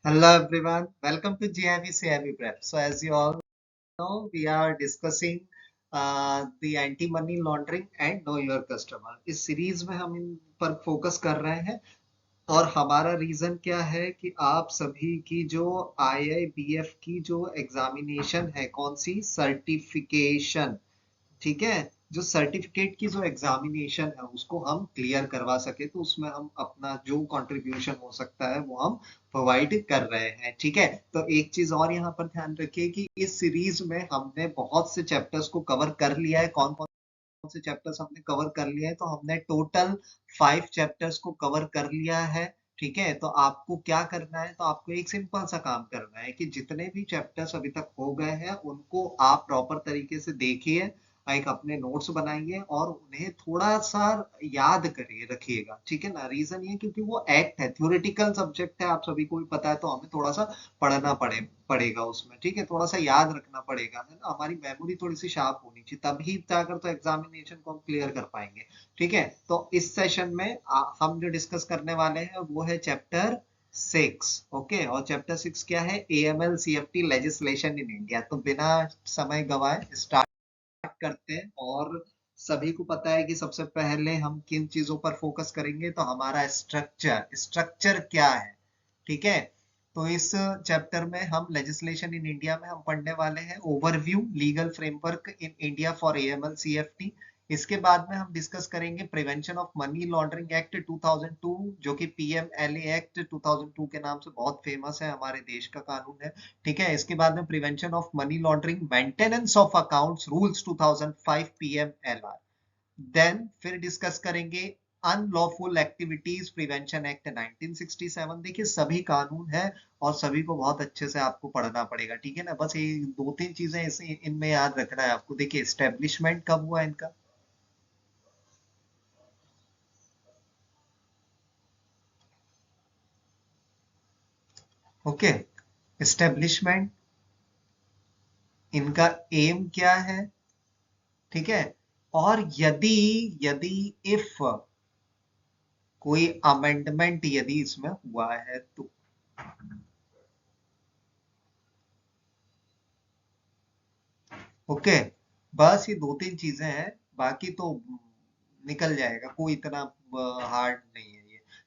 Hello everyone, welcome to GIB CIB Prep. So as you all know, we are discussing the anti-money laundering and know your customer. इस series में हम इन पर focus कर रहे हैं और हमारा रीजन क्या है कि आप सभी की जो IIBF की जो एग्जामिनेशन है, कौन सी सर्टिफिकेशन, ठीक है, जो सर्टिफिकेट की जो एग्जामिनेशन है उसको हम क्लियर करवा सके तो उसमें हम अपना जो कंट्रीब्यूशन हो सकता है वो हम प्रोवाइड कर रहे हैं। ठीक है, तो एक चीज और यहाँ पर ध्यान रखिए कि इस सीरीज में हमने बहुत से चैप्टर्स को कवर कर लिया है। कौन कौन से चैप्टर्स हमने कवर कर लिए हैं? तो हमने टोटल 5 चैप्टर्स को कवर कर लिया है। ठीक है, तो आपको क्या करना है, तो आपको एक सिंपल सा काम करना है कि जितने भी चैप्टर्स अभी तक हो गए हैं उनको आप प्रॉपर तरीके से देखिए, एक अपने नोट्स बनाइए और उन्हें थोड़ा सा याद करिए, रखिएगा। ठीक है ना, रीजन ये क्योंकि वो एक्ट है, थ्योरेटिकल सब्जेक्ट है, आप सभी को भी पता है, तो हमें थोड़ा सा पढ़ना पड़ेगा उसमें। ठीक है, थोड़ा सा याद रखना पड़ेगा, है ना, हमारी मेमोरी थोड़ी सी शार्प होनी चाहिए, तभी जाकर तो एग्जामिनेशन को हम क्लियर कर पाएंगे। ठीक है, तो इस सेशन में हम जो डिस्कस करने वाले हैं वो है चैप्टर 6। ओके, और चैप्टर 6 क्या है? AML CFT legislation in India. तो बिना समय गवाए स्टार्ट करते हैं। और सभी को पता है कि सबसे पहले हम किन चीजों पर फोकस करेंगे, तो हमारा स्ट्रक्चर, स्ट्रक्चर क्या है। ठीक है, तो इस चैप्टर में हम लेजिस्लेशन इन इंडिया में हम पढ़ने वाले हैं overview legal framework in India for AML CFT। इसके बाद में हम डिस्कस करेंगे prevention of money laundering act 2002, जो कि PMLA एक्ट 2002 के नाम से बहुत फेमस है, हमारे देश का कानून है। ठीक है, इसके बाद में prevention of money laundering maintenance of accounts rules 2005 PMLR। Then फिर डिस्कस करेंगे अनलॉफुल एक्टिविटीज प्रिवेंशन एक्ट 1967। देखिए सभी कानून है और सभी को बहुत अच्छे से आपको पढ़ना पड़ेगा। ठीक है ना, बस ये दो तीन चीजें ऐसे इनमें याद रखना है आपको। देखिए एस्टेब्लिशमेंट कब हुआ इनका, ओके, एस्टेब्लिशमेंट, इनका एम क्या है, ठीक है, और यदि यदि इफ कोई अमेंडमेंट यदि इसमें हुआ है तो। ओके, बस ये दो तीन चीजें हैं, बाकी तो निकल जाएगा, कोई इतना हार्ड नहीं है ये।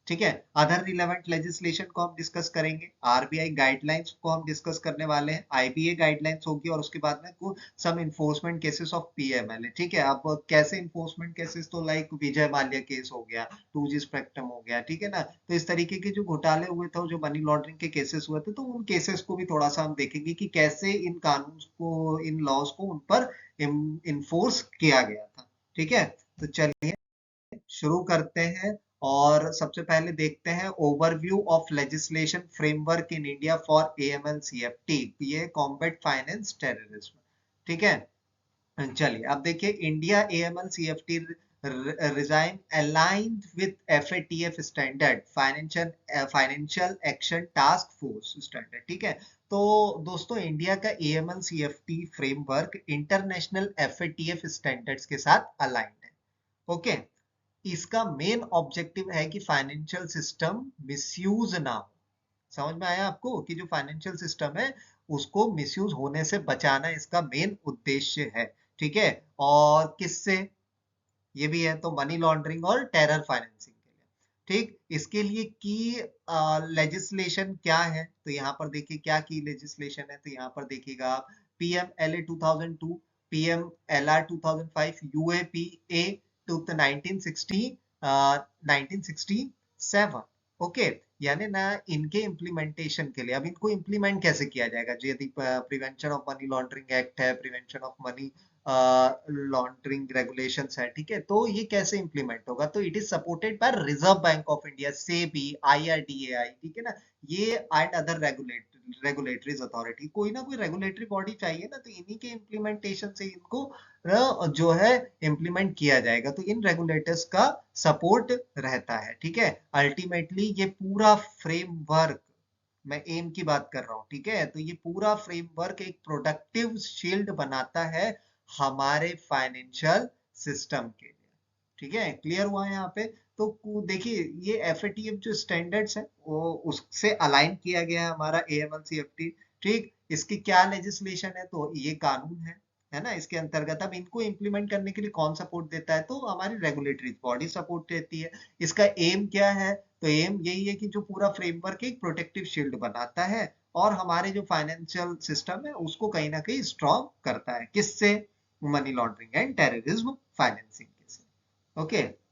ठीक है, अदर रिलेवेंट लेजिस्लेशन को हम डिस्कस करेंगे, RBI गाइडलाइंस को हम डिस्कस करने वाले हैं, IBA गाइडलाइंस होगी, और उसके बाद में कुछ सम इन्फोर्समेंट केसेस ऑफ PMLA। ठीक है, अब कैसे इन्फोर्समेंट केसेस, तो लाइक विजय माल्या केस हो गया, 2G स्पेक्ट्रम हो गया। ठीक है ना, तो इस तरीके के जो घोटाले हुए थे, जो मनी लॉन्ड्रिंग के केसेस हुए थे, तो उन केसेस को भी थोड़ा सा हम देखेंगे कि कैसे इन कानून को, इन लॉज को उन पर इन्फोर्स किया गया था। ठीक है, तो चलिए शुरू करते हैं। और सबसे पहले देखते हैं overview of legislation framework in India for AML CFT, ये कॉम्बैट फाइनेंस टेररिज्म। ठीक है, चलिए अब देखिए, India AML CFT resign aligned with FATF standard, financial action task force standard. ठीक है, तो दोस्तों इंडिया का AML CFT framework international FATF standards के साथ अलाइंड है। ओके, इसका मेन ऑब्जेक्टिव है कि फाइनेंशियल सिस्टम मिसयूज ना हो। समझ में आया आपको कि जो फाइनेंशियल सिस्टम है उसको मिसयूज होने से बचाना इसका मेन उद्देश्य है। ठीक है, और किससे, ये भी है, तो मनी लॉन्ड्रिंग और टेरर फाइनेंसिंग के लिए। ठीक, इसके लिए की लेजिस्लेशन क्या है, तो यहाँ पर देखिए क्या की लेजिस्लेशन है, तो यहाँ पर देखिएगा आप PMLA 2002, PMLR 2005, UAPA to 1967। Okay, यानी ना इनके इम्प्लीमेंटेशन के लिए, अब इनको इम्प्लीमेंट कैसे किया जाएगा, जो यदि prevention of money laundering act है, prevention of money laundering regulations है। ठीक है, तो ये कैसे इंप्लीमेंट होगा, तो it is supported by Reserve Bank of India, SEBI, IRDAI। ठीक है ना, ये एंड अदर रेगुलेटरीज अथॉरिटी, कोई ना कोई रेगुलेटरी बॉडी चाहिए ना, तो इन्हीं के इम्प्लीमेंटेशन से इनको जो है इम्प्लीमेंट किया जाएगा, तो इन रेगुलेटर्स का सपोर्ट रहता है। ठीक है, अल्टीमेटली ये पूरा फ्रेमवर्क, मैं एम की बात कर रहा हूँ, ठीक है, तो ये पूरा फ्रेमवर्क एक प्रोडक्टिव शील्ड बनाता है हमारे फाइनेंशियल सिस्टम के लिए। ठीक है, क्लियर हुआ है यहाँ पे? देखिए ये एफएटीएफ जो स्टैंडर्ड्स है वो उससे अलाइन किया गया है हमारा एएमएल सीएफटी। ठीक, इसकी क्या लेजिस्लेशन है, तो ये कानून है ना, इसके अंतर्गत अब इनको इम्प्लीमेंट करने के लिए कौन सपोर्ट देता है, तो हमारी रेगुलेटरी बॉडी सपोर्ट देती है। इसका एम क्या है, तो एम यही है कि जो पूरा फ्रेमवर्क एक प्रोटेक्टिव शील्ड बनाता है और हमारे जो फाइनेंशियल सिस्टम है उसको कहीं ना कहीं स्ट्रॉन्ग करता है, किससे, money laundering and terrorism financing से। ओके,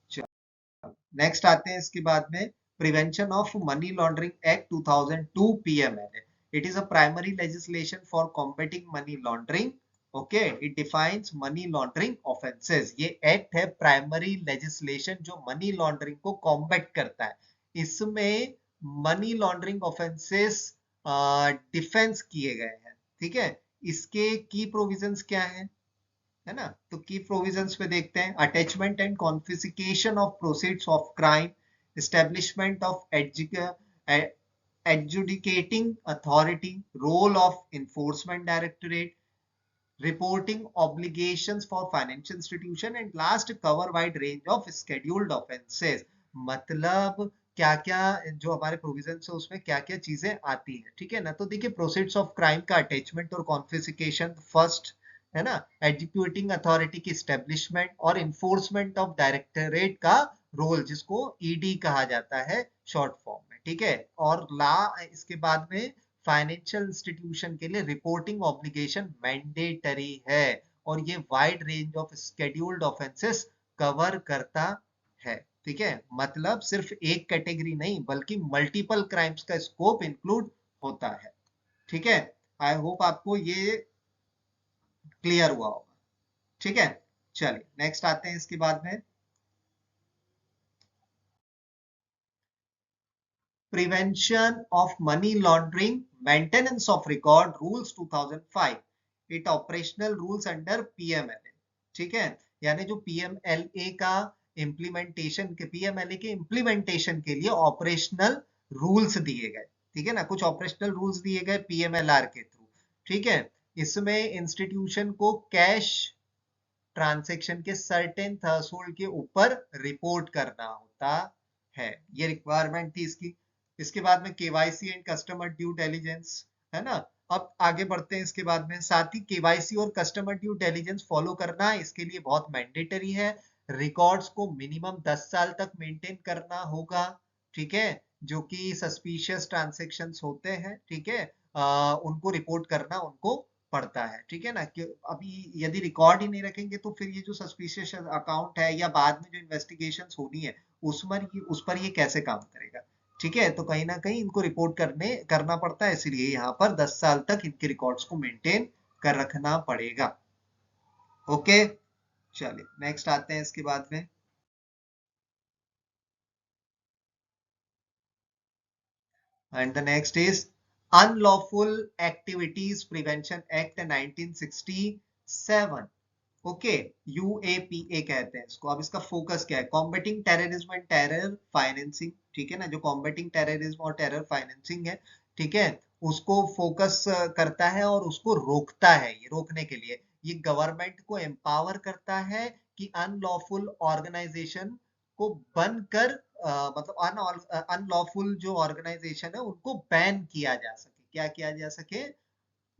नेक्स्ट आते हैं इसके बाद में, prevention of money laundering act 2002 PMLA. It is a primary legislation for combating money laundering. Okay, it defines money laundering offences. ये एक्ट है प्राइमरी लेजिस्लेशन जो money laundering को कॉम्बैट करता है। इसमें मनी लॉन्ड्रिंग ऑफेंसेस डिफेंस किए गए हैं। ठीक है, इसके की प्रोविजंस क्या है ना, तो की प्रोविजंस पे देखते हैं, attachment and confiscation of proceeds of crime, establishment of adjudicating authority, role of enforcement directorate, reporting obligations for financial institution and last cover wide range of scheduled offences. मतलब क्या क्या जो हमारे प्रोविजन है उसमें क्या क्या चीजें आती हैं, ठीक है ना। तो देखिए प्रोसीड्स ऑफ क्राइम का अटैचमेंट और कॉन्फिस्केशन फर्स्ट, है ना, एग्जीक्यूटिंग अथॉरिटी की स्टेब्लिशमेंट और इन्फोर्समेंट ऑफ डायरेक्टरेट का रोल, जिसको ईडी कहा जाता है शॉर्ट फॉर्म में, ठीक है। और ला इसके बाद में फाइनेंशियल इंस्टीट्यूशन के लिए रिपोर्टिंग ऑब्लिगेशन मैंडेटरी है और ये wide range of scheduled offences cover करता है। ठीक है, मतलब सिर्फ एक कैटेगरी नहीं बल्कि मल्टीपल क्राइम्स का स्कोप इंक्लूड होता है। ठीक है, आई होप आपको ये क्लियर हुआ होगा। ठीक है, चलिए नेक्स्ट आते हैं इसके बाद में, prevention of money laundering maintenance of record rules 2005, it operational rules under PMLA. ठीक है, यानी जो पीएमएलए का इम्प्लीमेंटेशन के पीएमएलए के इम्प्लीमेंटेशन के लिए ऑपरेशनल रूल्स दिए गए। ठीक है ना, कुछ ऑपरेशनल रूल्स दिए गए पीएमएलआर के थ्रू। ठीक है, इसमें इंस्टीट्यूशन को कैश ट्रांसेक्शन के सर्टेन थ्रेशोल्ड के ऊपर रिपोर्ट करना होता है, ये रिक्वायरमेंट थी इसकी। इसके बाद में KYC and customer due diligence, है ना। अब आगे बढ़ते हैं इसके बाद में, साथ ही केवाईसी और कस्टमर ड्यू डिलिजेंस फॉलो करना इसके लिए बहुत मैंडेटरी है। रिकॉर्ड्स को मिनिमम 10 साल तक मेंटेन करना होगा। ठीक है, जो कि सस्पिशियस ट्रांजेक्शन्स होते हैं, ठीक है, उनको रिपोर्ट करना उनको पड़ता है। ठीक है ना, कि अभी यदि रिकॉर्ड ही नहीं रखेंगे तो फिर ये जो सस्पिशियस अकाउंट है या बाद में जो इन्वेस्टिगेशंस होनी है उस पर ये कैसे काम करेगा। ठीक है, तो कहीं ना कहीं इनको रिपोर्ट करना पड़ता है, इसलिए यहाँ पर 10 साल तक इनके रिकॉर्ड्स को मेंटेन कर रखना पड़ेगा। ओके, चलिए नेक्स्ट आते हैं इसके बाद में, and the next is Unlawful Activities Prevention Act 1967। Okay, UAPA कहते हैं इसको। अब इसका फोकस क्या है, combating terrorism and terror financing. ठीक है ना, जो कॉम्बेटिंग टेररिज्म और टेरर फाइनेंसिंग है, ठीक है, उसको फोकस करता है और उसको रोकता है। ये रोकने के लिए ये गवर्नमेंट को एम्पावर करता है कि अनलॉफुल ऑर्गेनाइजेशन को बनकर मतलब अनलॉफुल जो ऑर्गेनाइजेशन है उनको बैन किया जा सके। क्या किया जा सके,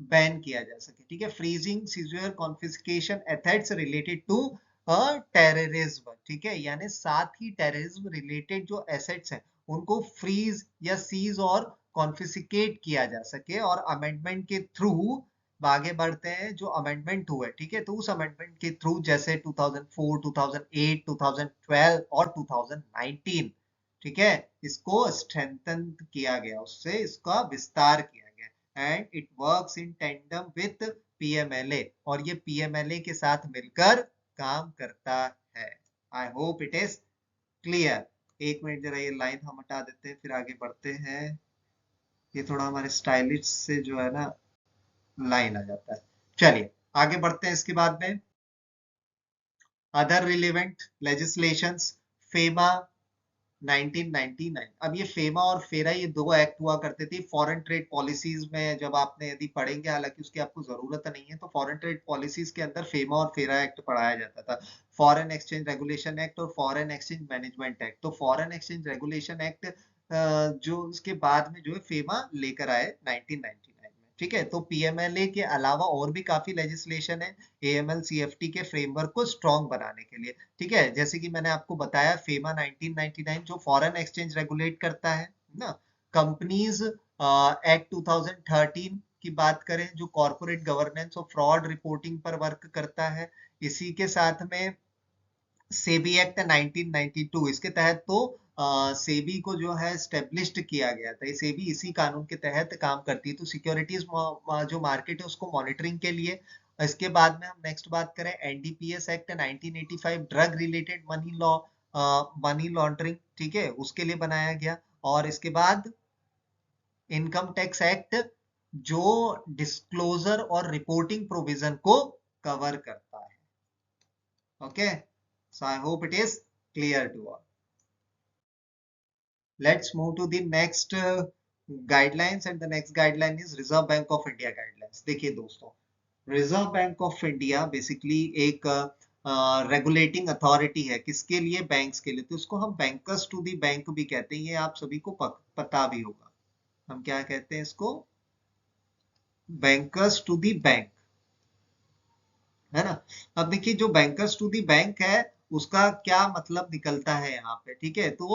बैन किया जा सके। ठीक है, freezing, seizure, confiscation assets related to terrorism. ठीक है, यानी साथ ही टेररिज्म रिलेटेड जो एसेट्स हैं उनको फ्रीज या सीज और कॉन्फिस्केट किया जा सके। और अमेंडमेंट के थ्रू आगे बढ़ते हैं, जो अमेंडमेंट हुआ है, ठीक है, तो उस अमेंडमेंट के थ्रू जैसे 2004, 2008, 2012 और 2019, ठीक है, इसको स्ट्रेंथन किया गया, उससे इसका विस्तार किया गया। And it works in tandem with PMLA, और ये पीएमएलए के साथ मिलकर काम करता है। आई होप इट इज क्लियर। एक मिनट जरा ये लाइन हम हटा देते हैं फिर आगे बढ़ते हैं। ये थोड़ा हमारे स्टाइलिश से जो है ना लाइन आ जाता है। चलिए आगे बढ़ते हैं इसके बाद में, अदर रिलेवेंट लेजिस्लेशंस, फेमा 1999। अब ये फेमा और फेरा ये दो एक्ट हुआ करते थे फॉरेन ट्रेड पॉलिसीज में, जब आपने यदि पढ़ेंगे, हालांकि उसकी आपको जरूरत नहीं है, तो फॉरेन ट्रेड पॉलिसीज के अंदर फेमा और फेरा एक्ट पढ़ाया जाता था, फॉरेन एक्सचेंज रेगुलेशन एक्ट और फॉरेन एक्सचेंज मैनेजमेंट एक्ट। तो फॉरेन एक्सचेंज रेगुलेशन एक्ट जो उसके बाद में जो है फेमा लेकर आए 1999 में। ठीक है, तो पीएमएलए के अलावा और भी काफी लेजिस्लेशन है एएमएल सीएफटी के फ्रेमवर्क को स्ट्रॉन्ग बनाने के लिए। ठीक है, जैसे कि मैंने आपको बताया फेमा 1999 जो फॉरेन एक्सचेंज रेगुलेट करता है ना। कंपनीज एक्ट 2013 की बात करें जो कॉर्पोरेट गवर्नेंस और फ्रॉड रिपोर्टिंग पर वर्क करता है। इसी के साथ में सेबी एक्ट 1992, इसके तहत तो सेबी को जो है स्टेब्लिश्ड किया गया था, सेबी इसी कानून के तहत काम करती है, तो सिक्योरिटीज जो मार्केट है उसको मॉनिटरिंग के लिए। इसके बाद में हम नेक्स्ट बात करें NDPS act 1985 drug related money law, money laundering, ठीक है, उसके लिए बनाया गया। और इसके बाद इनकम टैक्स एक्ट जो डिस्क्लोजर और रिपोर्टिंग प्रोविजन को कवर करता है। Okay, so I hope it is clear to all. Let's move to the next guidelines, and the next guideline is Reserve Bank of India guidelines. देखिए दोस्तों, reserve Bank of India basically एक regulating authority है, किसके लिए? Banks के लिए। तो उसको हम बैंकर्स टू दी बैंक भी कहते हैं, ये आप सभी को पता भी होगा। हम क्या कहते हैं इसको? बैंकर्स टू दी बैंक, है ना। अब देखिए जो बैंकर्स टू दी बैंक है उसका क्या मतलब निकलता है यहाँ पे, ठीक है। तो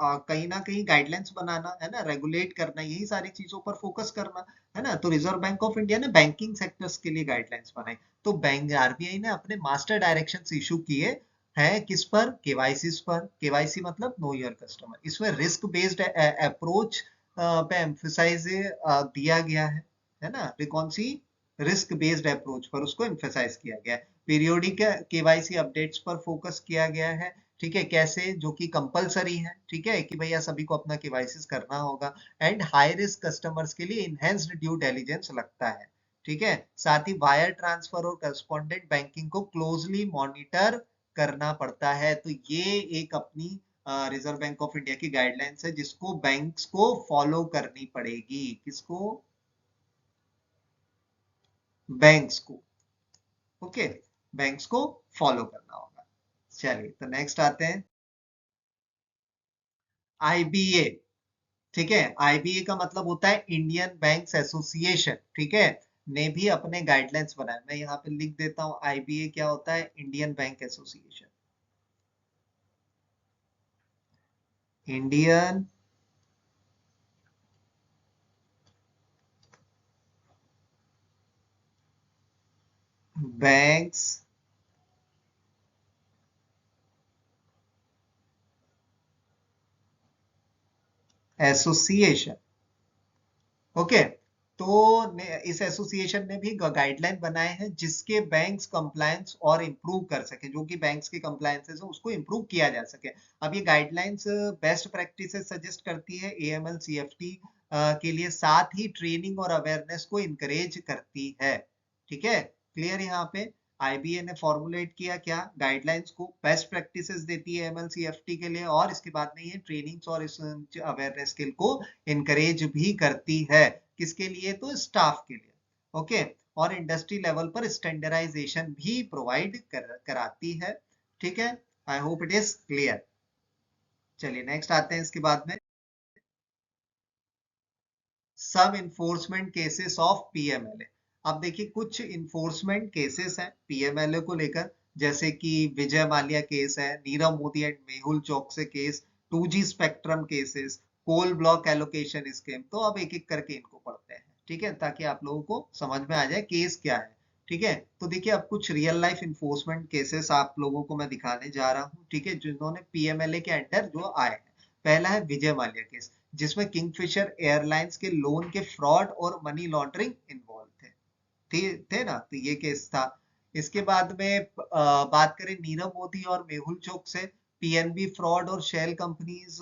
कहीं ना कहीं गाइडलाइंस बनाना है ना, रेगुलेट करना, यही सारी चीजों पर फोकस करना है ना। तो रिजर्व बैंक ऑफ इंडिया ने बैंकिंग सेक्टर्स के लिए गाइडलाइंस बनाई। तो बैंक आरबीआई ने अपने मास्टर डायरेक्शंस इशू किए हैं किस पर? केवाईसी पर। केवाईसी मतलब नो योर कस्टमर। इसमें रिस्क बेस्ड अप्रोच पे एम्फसाइज दिया गया है ना। कौन सी? रिस्क बेस्ड अप्रोच पर उसको एम्फेसाइज किया गया है। पीरियोडिक केवाईसी अपडेट्स पर फोकस किया गया है, ठीक है। कैसे? जो कि कंपलसरी है, ठीक है, कि भैया सभी को अपना केवाईसी करना होगा। एंड हाई रिस्क कस्टमर्स के लिए इनहेंस्ड ड्यू डिलिजेंस लगता है, ठीक है। साथ ही वायर ट्रांसफर और करस्पॉन्डेंट बैंकिंग को क्लोजली मॉनिटर करना पड़ता है। तो ये एक अपनी रिजर्व बैंक ऑफ इंडिया की गाइडलाइंस है जिसको बैंक्स को फॉलो करनी पड़ेगी। किसको? बैंक्स को। ओके, बैंक्स को फॉलो करना होगा। चलिए तो नेक्स्ट आते हैं आईबीए, ठीक है। आईबीए का मतलब होता है इंडियन बैंक्स एसोसिएशन, ठीक है, ने भी अपने गाइडलाइंस बनाए। मैं यहाँ पे लिख देता हूँ आईबीए क्या होता है, Indian bank association. Indian banks association, okay. तो इस एसोसिएशन ने भी गाइडलाइन बनाए हैं जिसके बैंक्स कंप्लायंस और इम्प्रूव कर सके, जो कि बैंक्स के कंप्लायंसेस है उसको इम्प्रूव किया जा सके। अब ये गाइडलाइंस बेस्ट प्रैक्टिसेस सजेस्ट करती है एएमएल सीएफटी के लिए, साथ ही ट्रेनिंग और अवेयरनेस को इनकरेज करती है, ठीक है। क्लियर? यहाँ पे आईबीए ने फॉर्मुलेट किया क्या? गाइडलाइंस को, बेस्ट प्रैक्टिसेस देती है एएमएल सीएफटी के लिए, और इसके बाद में ये ट्रेनिंग्स और इस अवेयरनेस स्किल को इनकरेज भी करती है। किसके लिए? तो स्टाफ के लिए, ओके। और इंडस्ट्री लेवल पर स्टैंडर्डाइजेशन भी प्रोवाइड कराती है, ठीक है। आई होप इट इज क्लियर। चलिए नेक्स्ट आते हैं इसके बाद में सब इन्फोर्समेंट केसेस ऑफ पीएमएलए। अब देखिए कुछ इन्फोर्समेंट केसेस हैं पीएमएलए को लेकर, जैसे कि विजय माल्या केस है, Nirav Modi and Mehul Choksi case, 2G spectrum cases, coal block allocation scheme. तो अब एक एक करके इनको पढ़ते हैं, ठीक है, ताकि आप लोगों को समझ में आ जाए केस क्या है, ठीक है। तो देखिए अब कुछ रियल लाइफ इन्फोर्समेंट केसेस आप लोगों को मैं दिखाने जा रहा हूँ, ठीक है, जिन्होंने पीएमएलए के अंडर जो आए हैं। पहला है विजय माल्या केस, जिसमें किंगफिशर एयरलाइंस के लोन के फ्रॉड और मनी लॉन्ड्रिंग इन्वॉल्व थे ना, तो ये केस था। इसके बाद में बात करें नीरव मोदी और मेहुल चोक से, पीएनबी फ्रॉड और शेल कंपनीज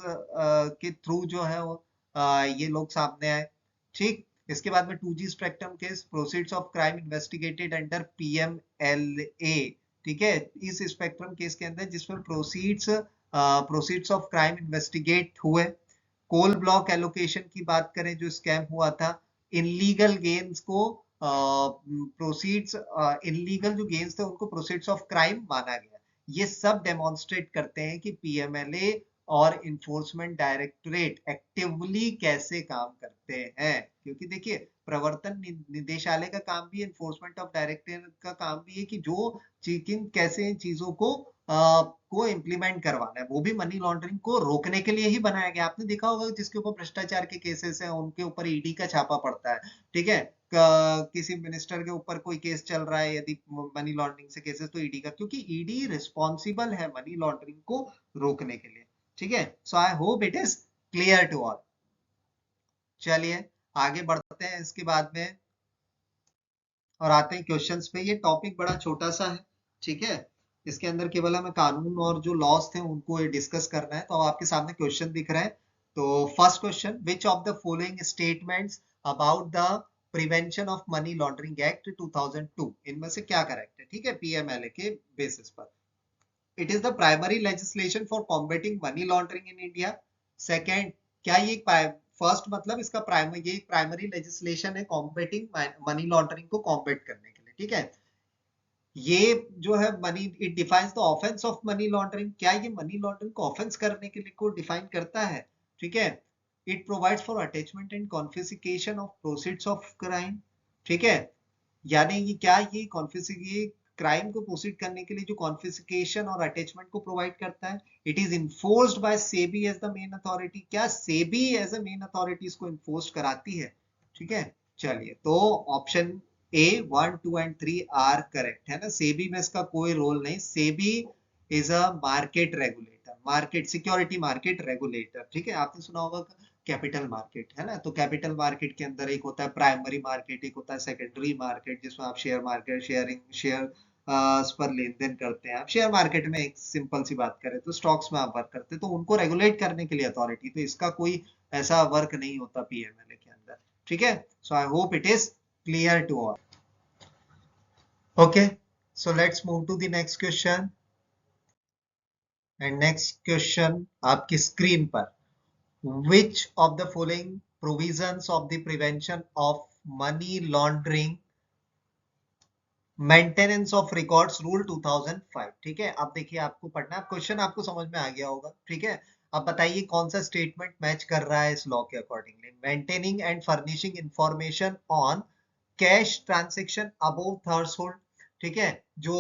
के थ्रू जो है वो ये लोग सामने आए, ठीक। इसके बाद में 2G spectrum case, proceeds of crime investigated under PMLA, ठीक है। इस स्पेक्ट्रम केस के अंदर जिसमें proceeds proceeds of crime investigate हुए। कोल ब्लॉक एलोकेशन की बात करें जो स्कैम हुआ था, इनलीगल गेन्स को प्रोसीड्स, इनलीगल जो गेन्स थे उनको प्रोसीड्स ऑफ क्राइम माना गया। ये सब डेमोन्स्ट्रेट करते हैं कि पीएमएलए और इन्फोर्समेंट डायरेक्टरेट एक्टिवली कैसे काम करते हैं, क्योंकि देखिए प्रवर्तन निदेशालय का काम भी, एनफोर्समेंट ऑफ डायरेक्टरेट का काम भी है कि जो किन कैसे इन चीजों को इम्प्लीमेंट करवाना है, वो भी मनी लॉन्ड्रिंग को रोकने के लिए ही बनाया गया। आपने देखा होगा जिसके ऊपर भ्रष्टाचार के केसेस हैं उनके ऊपर ईडी का छापा पड़ता है, ठीक है। किसी मिनिस्टर के ऊपर कोई केस चल रहा है यदि मनी लॉन्ड्रिंग से केसेस, तो ईडी का, क्योंकि ईडी रिस्पॉन्सिबल है मनी लॉन्ड्रिंग को रोकने के लिए, ठीक है। So I hope it is clear to all. चलिए आगे बढ़ते हैं इसके बाद में और आते हैं क्वेश्चंस पे। ये टॉपिक बड़ा छोटा सा है, ठीक है। इसके अंदर केवल हमें कानून और जो लॉस थे उनको डिस्कस करना है। तो अब आपके सामने क्वेश्चन दिख रहा है। तो first question, which of the following statements about the prevention of money laundering act 2002, इनमें से क्या करेक्ट है, ठीक है, पीएमएलए के बेसिस पर। It is the primary legislation for combating money laundering in India. Second, क्या ये फर्स्ट मतलब इसका प्राइमरी, ये प्राइमरी लेजिस्लेशन है कॉम्बेटिंग मनी लॉन्ड्रिंग को कॉम्बेट करने के लिए, ठीक है। ये जो है money, it defines the offence of money laundering, क्या ये मनी लॉन्ड्रिंग को ऑफेंस करने के लिए को डिफाइन करता है, ठीक है। It provides for attachment and confiscation of proceeds of crime, ठीक है। यानी ये क्या, ये कॉन्फिस्के क्राइम को प्रोसीड करने के लिए जो कॉन्फिस्केशन और अटैचमेंट को प्रोवाइड करता है। It is enforced by SEBI as the main authority, क्या SEBI as a main authority इसको इन्फोर्स कराती है, ठीक है। चलिए, तो option A 1, 2 and 3 are correct है ना। सेबी में इसका कोई रोल नहीं। SEBI is a market regulator, market security market regulator, ठीक है। आपने सुना होगा कैपिटल मार्केट, है ना। तो कैपिटल मार्केट के अंदर एक होता है प्राइमरी मार्केट, एक होता है सेकेंडरी मार्केट, जिसमें आप शेयर मार्केट, शेयर पर लेन देन करते हैं। आप शेयर मार्केट में एक सिंपल सी बात करें तो स्टॉक्स में आप वर्क करते हैं, तो उनको रेगुलेट करने के लिए अथॉरिटी, तो इसका कोई ऐसा वर्क नहीं होता पीएमएलए के अंदर, ठीक है। So I hope it is clear to all. Okay, so let's move to the next question. And next question आपकी स्क्रीन पर, which of the following provisions of the prevention of money laundering maintenance of records rule 2005, ठीक है। अब देखिए आपको पढ़ना है, question आपको समझ में आ गया होगा, ठीक है। अब बताइए कौन सा स्टेटमेंट मैच कर रहा है इस लॉ के accordingly. Maintaining and furnishing information on cash transaction above threshold, ठीक है। जो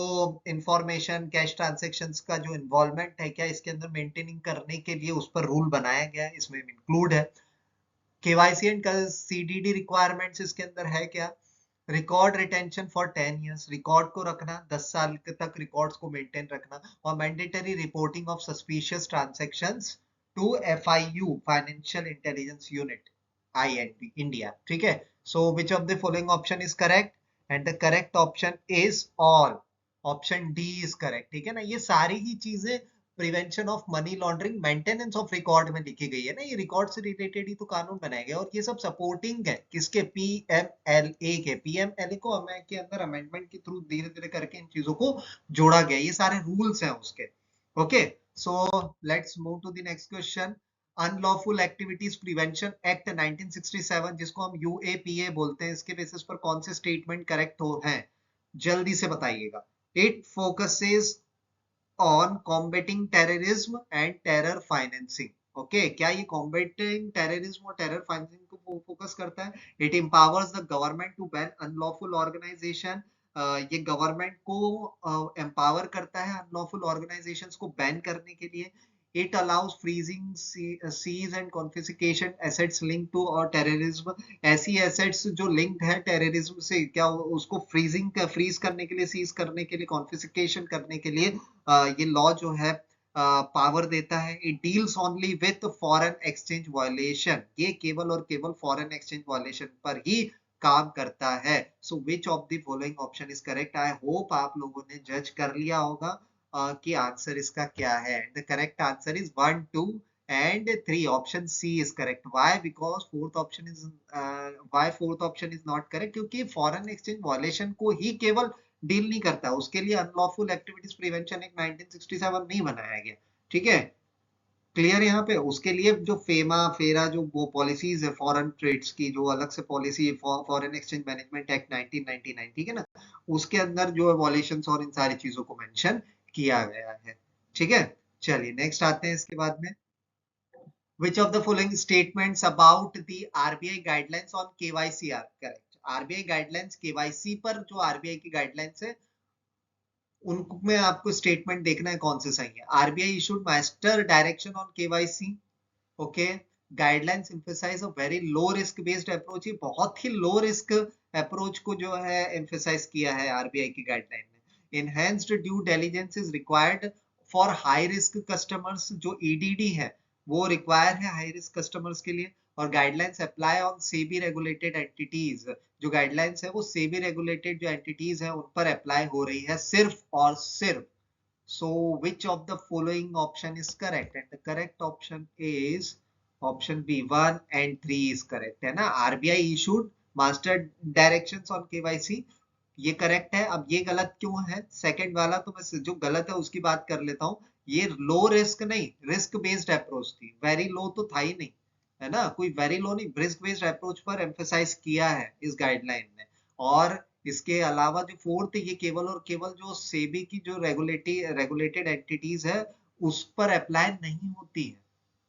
इंफॉर्मेशन कैश ट्रांजेक्शन का जो इन्वॉल्वमेंट है, क्या इसके अंदर मेंटेनिंग करने के लिए उस पर रूल बनाया गया है, इसमें इंक्लूड है। केवाईसी एंड सीडीडी रिक्वायरमेंट्स इसके अंदर है क्या। Record retention for 10 years, record को रखना 10 साल तक, रिकॉर्ड्स को मेंटेन रखना। और mandatory reporting of suspicious transactions to FIU, financial intelligence unit, INP India, ठीक है। So which of the following option is correct, and the correct option is all, option D is correct, ठीक है ना। ये सारी ही चीजें prevention of money laundering, maintenance of record में लिखी गई है ना। ये रिकॉर्ड से रिलेटेड ही तो कानून बनाए गए, और ये सब सपोर्टिंग है किसके, पीएमएलए के। पीएमएलए को हमें के अंदर अमेंडमेंट के थ्रू धीरे धीरे करके इन चीजों को जोड़ा गया, ये सारे रूल्स हैं उसके। Okay, so let's move to the next question. Unlawful activities prevention act 1967, जिसको हम यूएपीए बोलते हैं, इसके बेसिस पर कौन से स्टेटमेंट करेक्ट हो हैं, जल्दी से बताइएगा। It focuses on combating terrorism and terror financing, okay. क्या ये कॉम्बेटिंग टेररिज्म और टेरर फाइनेंसिंग को फोकस करता है। It empowers the government to ban unlawful organisation, ये गवर्नमेंट को एम्पावर करता है अनलॉफुल ऑर्गेनाइजेशंस को बैन करने के लिए। It allows freezing, seize and confiscation assets link to और टेररिज्म, ऐसी एसेट्स जो लिंक्ड है टेररिज्म से, क्या उसको फ्रीज करने के लिए, सीज करने के लिए, कॉन्फिस्केशन करने के लिए ये लॉ जो है पावर देता है। It deals only with foreign exchange violation, ये केवल और केवल फॉरेन एक्सचेंज वायलेशन पर ही काम करता है। So which of the following option is correct. I hope आप लोगों ने जज कर लिया होगा कि आंसर इसका क्या है। The correct answer is 1, 2 and 3, option C is correct. Why? Because fourth option is not correct, क्योंकि फॉरेन एक्सचेंज वायलेशन को ही केवल डील नहीं करता, उसके लिए अनलॉफुल एक्टिविटीज प्रिवेंशन एक्ट 1967 नहीं बनाया गया, ठीक है। क्लियर यहाँ पे? उसके लिए जो फेमा फेरा जो वो पॉलिसीज है फॉरेन ट्रेड्स की, जो अलग से पॉलिसी है, फॉरेन एक्सचेंज मैनेजमेंट एक्ट 1999, ठीक है ना, उसके अंदर जो वॉल्यूशंस और इन सारी चीजों को मेंशन किया गया है। ठीक है, चलिए नेक्स्ट आते हैं इसके बाद में। Which of the following statements about the RBI guidelines on KYC are correct? RBI guidelines KYC पर जो RBI की guidelines है उनमें आपको स्टेटमेंट देखना है कौन से सही है। RBI issued master direction on KYC, okay, guidelines emphasise a very low risk based approach, ये बहुत ही लो रिस्क अप्रोच को जो है एम्फेसाइज किया है आरबीआई की गाइडलाइन में। Enhanced due diligence is required for high risk customers, जो ईडीडी है वो रिक्वायर है हाई रिस्क कस्टमर्स के लिए। और guidelines apply on SEBI regulated entities, जो गाइडलाइंस है वो सेबी रेगुलेटेड जो एंटिटीज है उन पर अप्लाई हो रही है सिर्फ और सिर्फ। So which of the following option is correct? And the correct option is option B, 1 and 3 is correct, है ना। RBI issued master directions on KYC, ये करेक्ट है। अब ये गलत क्यों है सेकंड वाला, तो मैं जो गलत है उसकी बात कर लेता हूँ। ये लो रिस्क नहीं, रिस्क बेस्ड अप्रोच थी, वेरी लो तो था ही नहीं, है ना, कोई वेरी लो नहीं, रिस्क बेस्ड अप्रोच पर एम्फेसाइज किया है इस गाइडलाइन में। और इसके अलावा जो फोर्थ, ये केवल और केवल जो सेबी की जो रेगुलेटेड एंटिटीज है उस पर अप्लाई नहीं होती है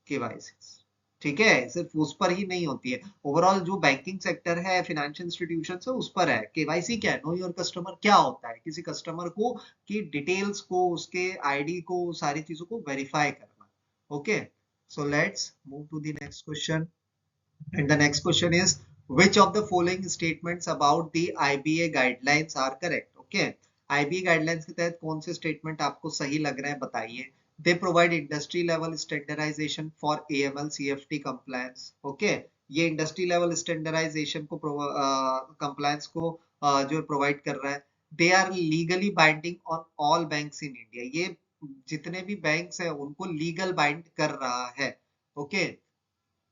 केवाईसी, ठीक है, सिर्फ उस पर ही नहीं होती है, ओवरऑल जो बैंकिंग सेक्टर है, फाइनेंशियल इंस्टीट्यूशन है उस पर है। केवाईसी क्या है? नो योर कस्टमर क्या होता है? किसी कस्टमर को की डिटेल्स को, उसके आईडी को, सारी चीजों को वेरीफाई करना। Okay, so let's move to the next question. And the next question is, which of the following statements about the IBA guidelines are correct? Okay, IBA guidelines के तहत कौन से statement आपको सही लग रहे हैं बताइए। They provide industry level standardization for AML CFT compliance. Okay, ये industry level standardization को compliance को जो provide कर रहा है। They are legally binding on all banks in India. ये जितने भी banks हैं उनको legal bind कर रहा है। Okay,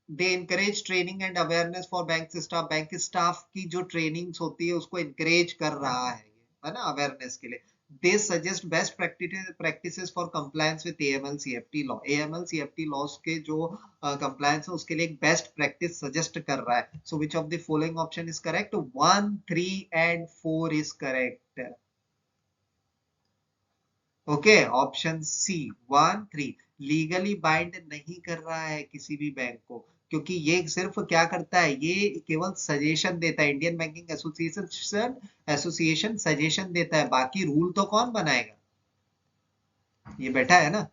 they encourage training and awareness for bank staff, bank staff की जो ट्रेनिंग्स होती है उसको इनकरेज कर रहा है ना, अवेयरनेस के लिए। They suggest best practices for compliance with AML CFT law, AML CFT laws के जो कंप्लायंस है उसके लिए एक बेस्ट प्रैक्टिस सजेस्ट कर रहा है। So which of the following option is correct? 1, 3 and 4 is correct. Okay, option C 1, 3 legally bind नहीं कर रहा है किसी भी बैंक को, क्योंकि ये सिर्फ क्या करता है, ये केवल सजेशन देता है। इंडियन बैंकिंग एसोसिएशन सजेशन देता है, बाकी रूल तो कौन बनाएगा? ये बैठा है ना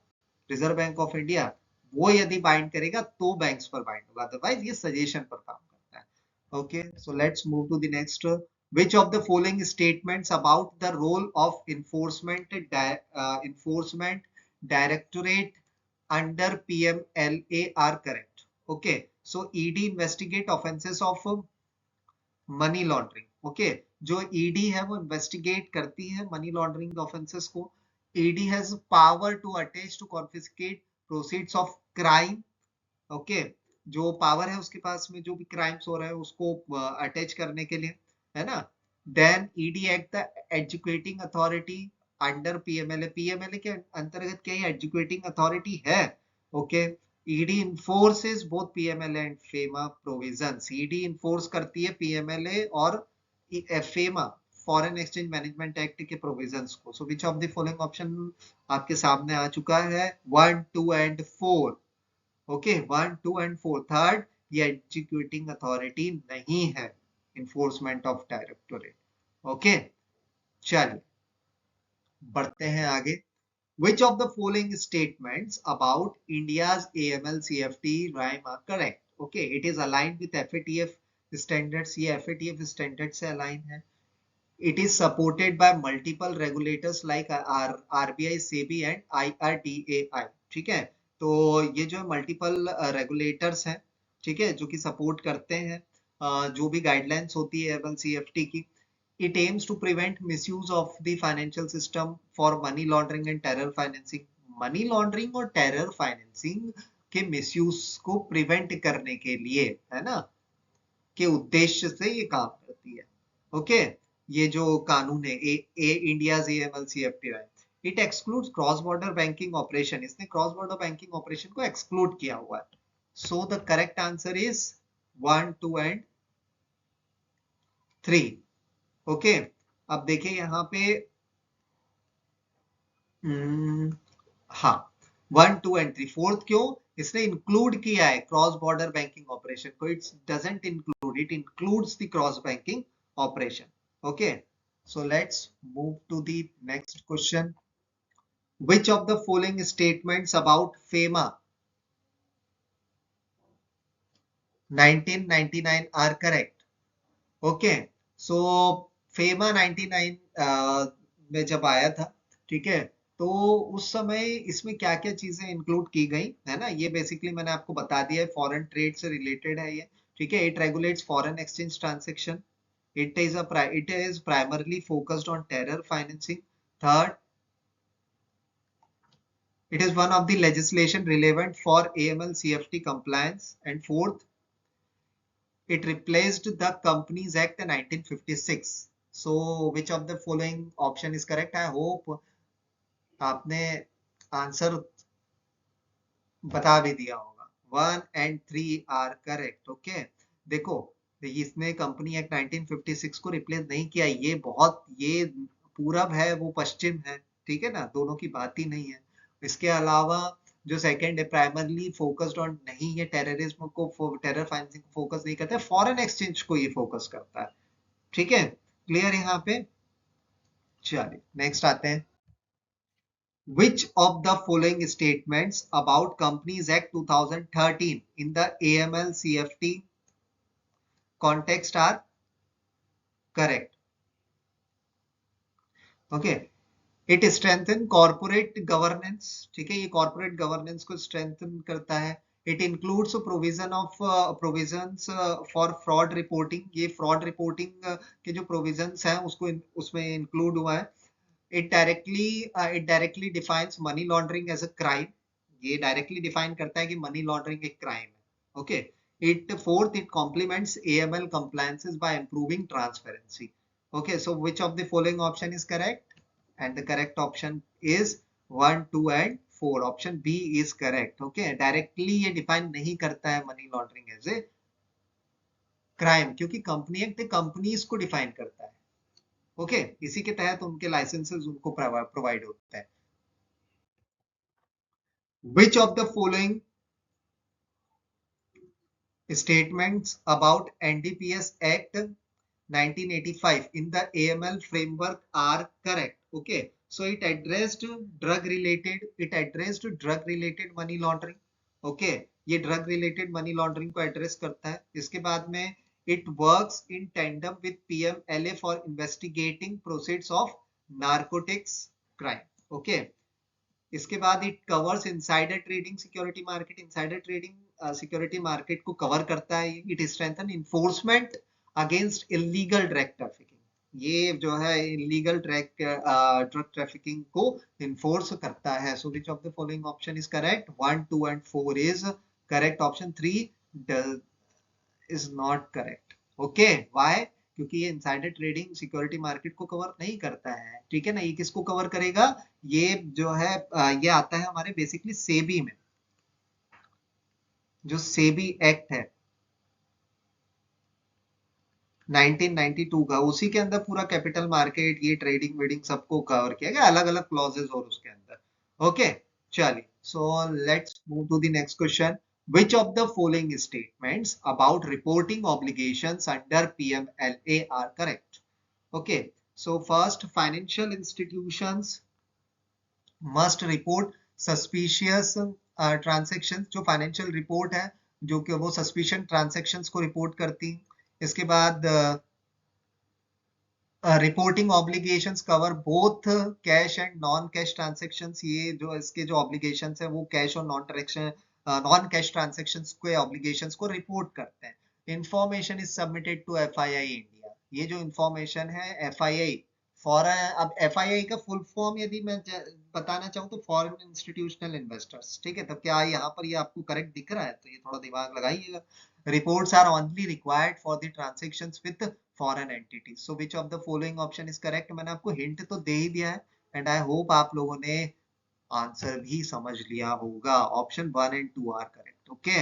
रिजर्व बैंक ऑफ इंडिया, वो यदि बाइंड करेगा तो बैंक्स पर बाइंड होगा, अदरवाइज ये सजेशन पर काम करता है। Okay, so let's move to the next. Which of the following statements about the role of enforcement directorate under PMLA are correct? Okay, so ED investigate offenses of money laundering. Okay, जो ED है वो investigate करती है money laundering offences को। ED has power to attach to confiscate proceeds of crime. Okay, जो power है उसके पास में जो भी क्राइम्स हो रहे हैं उसको अटैच करने के लिए, है ना। Then ED act the educating authority under PMLA, PMLA के अंतर्गत क्या ये एजुकेटिंग अथॉरिटी है? Okay, ED enforces both PMLA and FEMA provisions, ED enforce करती है पीएमएलए और FEMA foreign exchange management act के प्रोविजंस को। So which of the following option आपके सामने आ चुका है? 1, 2 एंड 4। Okay, 1, 2 and 4। थर्ड, ये एग्जीक्यूटिंग अथॉरिटी नहीं है, इन्फोर्समेंट ऑफ डायरेक्टोरेट। ओके, चलिए बढ़ते हैं आगे। Which of the following statements about India's AML CFT rhyme are correct? Okay, it is aligned with FATF standards, ये FATF standards से align है। It is supported by multiple regulators like RBI, SEBI and IRDAI, ठीक है। तो ये जो multiple regulators हैं, ठीक है, जो कि सपोर्ट करते हैं जो भी गाइडलाइंस होती है एमएल सीएफटी की। It aims to prevent misuse of the financial system for money laundering and terror financing. Money laundering और टेरर फाइनेंसिंग के मिसयूज को प्रिवेंट करने के लिए, है ना, के उद्देश्य से ये काम करती है। ओके, ये जो कानून है India's AML CFT, it excludes cross border banking operation, इसने क्रॉस बॉर्डर बैंकिंग ऑपरेशन को एक्सक्लूड किया हुआ है। So the correct answer is 1, 2 and 3। Okay, अब देखिए यहाँ पे हाँ 1, 2 एंड 3, फोर्थ क्यों, इसने इंक्लूड किया है क्रॉस बॉर्डर बैंकिंग ऑपरेशन को, it's doesn't include, it includes the cross banking operation. Okay, so let's move to the next question. Which of the following statements about FEMA 1999 are correct? Okay, so FEMA 99 में जब आया था, ठीक है, तो उस समय इसमें क्या क्या चीजें इंक्लूड की गई है ना, ये बेसिकली मैंने आपको बता दिया है, फॉरेन ट्रेड से रिलेटेड है ये, ठीक है। It regulates foreign exchange transaction, it is primarily focused on terror financing. Third, it is one of the legislation relevant for AML CFT compliance. And fourth, it replaced the Companies Act 1956. So which of the following option is correct? I hope आपने answer बता भी दिया होगा। 1 and 3 are correct. Okay, देखो इसने company act 1956 को replace नहीं किया, ये बहुत, ये पूरब है वो पश्चिम है, ठीक है ना, दोनों की बात ही नहीं है। इसके अलावा जो सेकंड है प्राइमरली फोकस्ड ऑन, नहीं ये टेररिज्म को, टेरर फाइनेंसिंग को फोकस नहीं करता है, फॉरेन एक्सचेंज को ये फोकस करता है, ठीक है, क्लियर यहाँ पे। चलिए नेक्स्ट आते हैं। Which of the following statements about Companies Act 2013 in the AML CFT context are correct? Okay, it strengthens corporate governance, ठीक है, ये corporate governance को strengthen करता है। It includes provision of provisions for fraud reporting, ये fraud reporting के जो provisions हैं उसको उसमें include हुआ है। it directly defines money laundering as a crime, ये directly define करता है कि money laundering एक crime है। okay, it complements AML compliances by improving transparency। okay, so which of the following option is correct? And the correct option is 1, 2 and 4, option B is correct। okay, directly ये define नहीं करता है money laundering as a crime, क्योंकि company act companies को define करता है। Okay, इसी के तहत उनके लाइसेंसेस उनको प्रोवाइड होता है। Which of the following statements about NDPS Act 1985 in the AML framework are correct? Okay, so it addressed drug related money laundering। okay, ये drug related money laundering को address करता है। इसके बाद में it works in tandem with PMLA for investigating proceeds of narcotics crime। okay, इसके बाद it covers insider trading security market, insider trading security market को कवर करता है। It strengthen enforcement against illegal drug trafficking, ये जो है illegal drug trafficking को enforce करता है। So which of the following option is correct? 1, 2 and 4 is correct, option 3 is not correct. Okay, why? क्योंकि ये इनसाइडर ट्रेडिंग सिक्योरिटी मार्केट को cover नहीं करता है, ठीक है ना। ये किसको कवर करेगा? ये जो है ये आता है हमारे बेसिकली सेबी में, जो सेबी एक्ट है 1992 का, उसी के अंदर पूरा कैपिटल मार्केट, ये ट्रेडिंग वेडिंग सबको कवर किया गया, अलग अलग क्लॉजेस और उसके अंदर। ओके, चलिए, so let's move to the next question. Which of the following statements about reporting obligations under PMLA are correct? Okay, so first, financial institutions must report suspicious transactions, जो financial report है, जो कि वो suspicion transactions को report करती। इसके बाद reporting obligations cover both cash and non cash transactions, ये जो इसके जो ऑब्लिगेशंस है वो कैश और नॉन कैश ट्रांजेक्शंस के ऑब्लिगेशंस को रिपोर्ट करते हैं। Information is submitted to FII India, ये जो इंफॉर्मेशन है एफआईआई फॉरेन, अब एफआईआई का फुल फॉर्म यदि मैं बताना चाहूँ तो फॉरेन इंस्टीट्यूशनल इन्वेस्टर्स, ठीक है। तब क्या यहाँ पर ये आपको करेक्ट दिख रहा है? तो ये थोड़ा दिमाग लगाइएगा। Reports are only required for the transactions with foreign entities. So which of the following option is correct? मैंने आपको हिंट तो दे ही दिया है, एंड आई होप आप लोगों ने आंसर भी समझ लिया होगा। Option 1 and 2 are correct. Okay,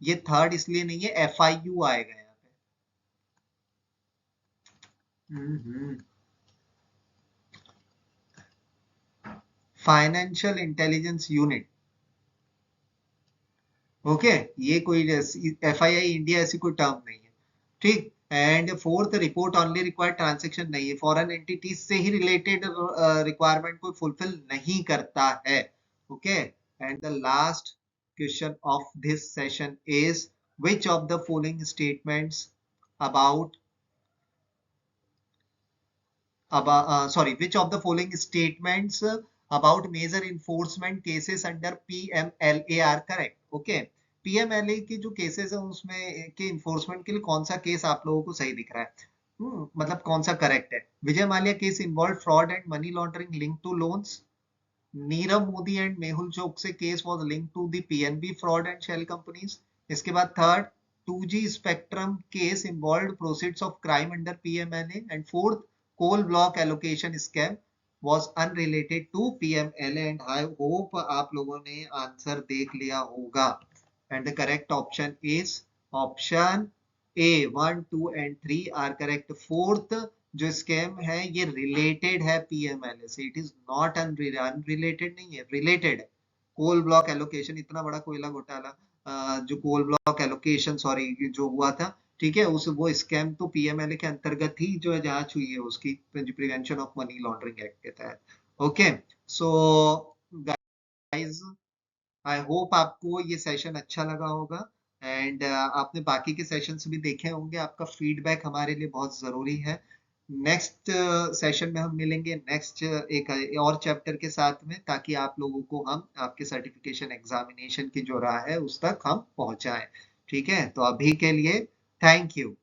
ये थर्ड इसलिए नहीं है, FIU आएगा यहाँ पे। Financial intelligence unit. ओके, ये कोई FII इंडिया ऐसी कोई टर्म नहीं है, ठीक। And fourth, report only required transaction नहीं है, फॉरेन एंटिटीज से ही रिलेटेड रिक्वायरमेंट को फुलफिल नहीं करता है। Okay, and the last question of this session is which of the following statements about which of the following statements about major enforcement cases under PMLA are correct? Okay, PMLA की जो cases है उसमें के enforcement के लिए कौन सा case आप लोगों को सही दिख रहा है? मतलब कौन सा करेक्ट है? Vijay Mallya case involve fraud and money laundering link to loans. Nirav Modi and Mehul Choksi case was linked to the PNB fraud and shell companies. इसके बाद third, 2G spectrum case involved proceeds of crime under PMLA। And fourth, coal block allocation scam was unrelated to PMLA। and I hope आप लोगों ने answer देख लिया होगा। and the correct option is option A, 1, 2 and 3 are correct। fourth जो scam है ये related है PMLA से, इट इज नॉट अनरिलेटेड नहीं है, रिलेटेड है। कोल ब्लॉक एलोकेशन, इतना बड़ा कोयला घोटाला, जो कोल ब्लॉक एलोकेशन सॉरी जो हुआ था, ठीक है, उस वो स्कैम तो PMLA के अंतर्गत ही जो है जांच हुई है उसकी, prevention of money laundering act के तहत। Okay, so guys, I hope आपको ये सेशन अच्छा लगा होगा। एंड आपने बाकी के सेशंस भी देखे होंगे, आपका फीडबैक हमारे लिए बहुत जरूरी है। नेक्स्ट सेशन में हम मिलेंगे नेक्स्ट एक और चैप्टर के साथ में, ताकि आप लोगों को हम आपके सर्टिफिकेशन एग्जामिनेशन की जो राह है उस तक हम पहुंचाएं। ठीक है, तो अभी के लिए थैंक यू।